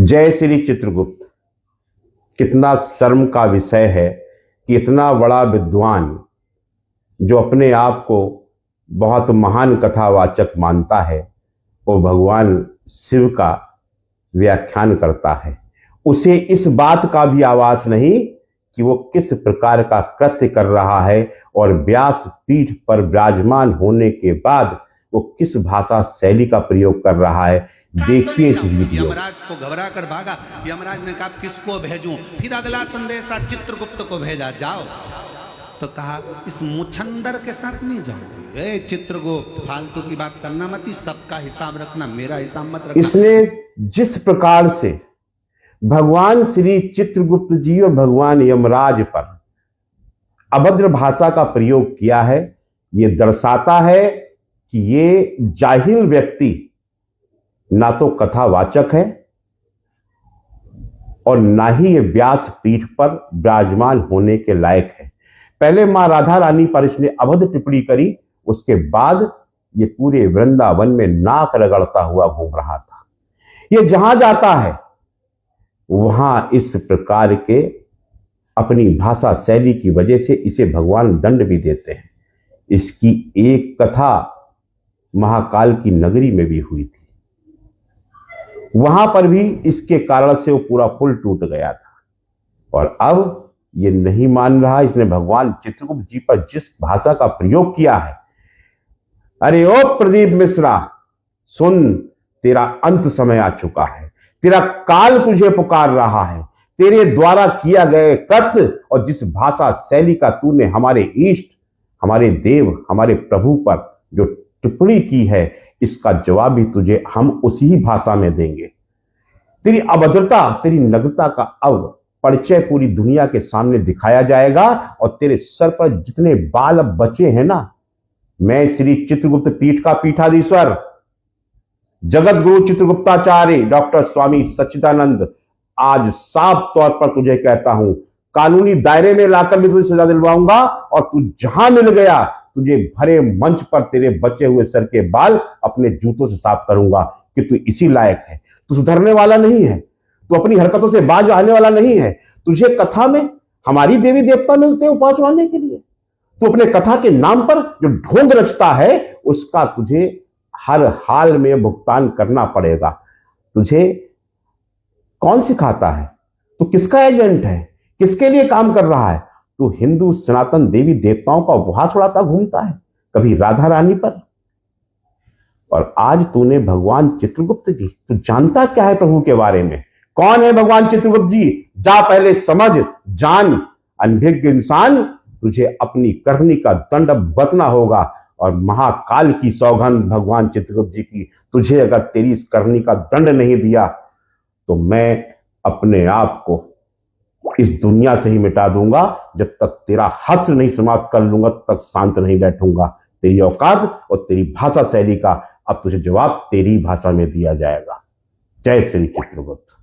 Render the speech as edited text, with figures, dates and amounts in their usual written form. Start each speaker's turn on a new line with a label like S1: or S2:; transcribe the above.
S1: जय श्री चित्रगुप्त। कितना शर्म का विषय है कि इतना बड़ा विद्वान जो अपने आप को बहुत महान कथावाचक मानता है वो भगवान शिव का व्याख्यान करता है। उसे इस बात का भी आवाज नहीं कि वो किस प्रकार का कृत्य कर रहा है और व्यास पीठ पर विराजमान होने के बाद वो किस भाषा शैली का प्रयोग कर रहा है। देखिए इस वीडियो।
S2: यमराज को घबरा कर भागा। यमराज ने कहा किसको भेजूं? फिर अगला संदेशा चित्रगुप्त को भेजा, जाओ। तो कहा इस मुछंदर के साथ नहीं जाऊंगी। ए चित्रगुप्त, फालतू की बात करना मत, सबका हिसाब रखना, मेरा हिसाब मत रखना।
S1: इसने जिस प्रकार से भगवान श्री चित्रगुप्त जी और भगवान यमराज पर अभद्र भाषा का प्रयोग किया है, ये दर्शाता है कि ये जाहिल व्यक्ति ना तो कथावाचक है और ना ही ये व्यास पीठ पर विराजमान होने के लायक है। पहले मां राधा रानी पर इसने अभद्र टिप्पणी करी, उसके बाद ये पूरे वृंदावन में नाक रगड़ता हुआ घूम रहा था। ये जहां जाता है वहां इस प्रकार के अपनी भाषा शैली की वजह से इसे भगवान दंड भी देते हैं। इसकी एक कथा महाकाल की नगरी में भी हुई थी, वहां पर भी इसके कारण से वो पूरा पुल टूट गया था। और अब ये नहीं मान रहा, इसने भगवान चित्रगुप्त जी पर जिस भाषा का प्रयोग किया है, अरे ओ प्रदीप मिश्रा सुन, तेरा अंत समय आ चुका है, तेरा काल तुझे पुकार रहा है। तेरे द्वारा किया गए कृत्य और जिस भाषा शैली का तूने हमारे इष्ट, हमारे देव, हमारे प्रभु पर जो टिप्पणी की है, इसका जवाब भी तुझे हम उसी ही भाषा में देंगे। तेरी अभद्रता, तेरी नग्नता का अब परिचय पूरी दुनिया के सामने दिखाया जाएगा और तेरे सर पर जितने बाल अब बचे हैं ना, मैं श्री चित्रगुप्त पीठ का पीठाधीश्वर जगत गुरु चित्रगुप्ताचार्य डॉक्टर स्वामी सच्चिदानंद आज साफ तौर पर तुझे कहता हूं, कानूनी दायरे में लाकर भी तुझे सजा दिलवाऊंगा और तू जहां मिल गया तुझे भरे मंच पर तेरे बचे हुए सर के बाल अपने जूतों से साफ करूंगा कि तू इसी लायक है। तू सुधरने वाला नहीं है, तू अपनी हरकतों से बाज आने वाला नहीं है। तुझे कथा में हमारी देवी देवता मिलते हैं उपास मानने के लिए, तू अपने कथा के नाम पर जो ढोंग रचता है उसका तुझे हर हाल में भुगतान करना पड़ेगा। तुझे कौन सिखाता है? तू किसका एजेंट है? किसके लिए काम कर रहा है? तू हिंदू सनातन देवी देवताओं का उपहास उड़ाता घूमता है, कभी राधा रानी पर, और आज तूने भगवान चित्रगुप्त जी, तू जानता क्या है प्रभु के बारे में? कौन है भगवान चित्रगुप्त जी? जा पहले समझ जान। अनभिज्ञ इंसान, तुझे अपनी करनी का दंड भुगतना होगा और महाकाल की सौगंध भगवान चित्रगुप्त जी की, तुझे अगर तेरी इस करनी का दंड नहीं दिया तो मैं अपने आप को इस दुनिया से ही मिटा दूंगा। जब तक तेरा हश्र नहीं समाप्त कर लूंगा तब तक शांत नहीं बैठूंगा। तेरी औकात और तेरी भाषा शैली का अब तुझे जवाब तेरी भाषा में दिया जाएगा। जय श्री चित्रगुप्त।